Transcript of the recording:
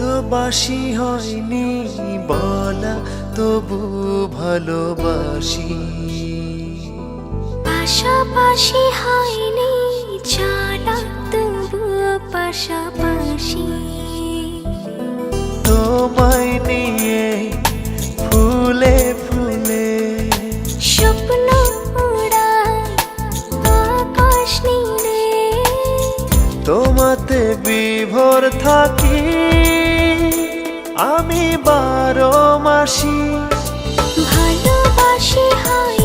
ভালোবাসি হয়নি বলা, তবু ভালোবাসি। পাশাপাশি হয়নি চলা, তবু পাশাপাশি। তোমায় নিয়ে ফুলে ফুলে স্বপ্ন উড়াই আকাশ নীলে, তোমাতে বিভোর থাকি আমি 12 মাসি। ভালোবাসি হয়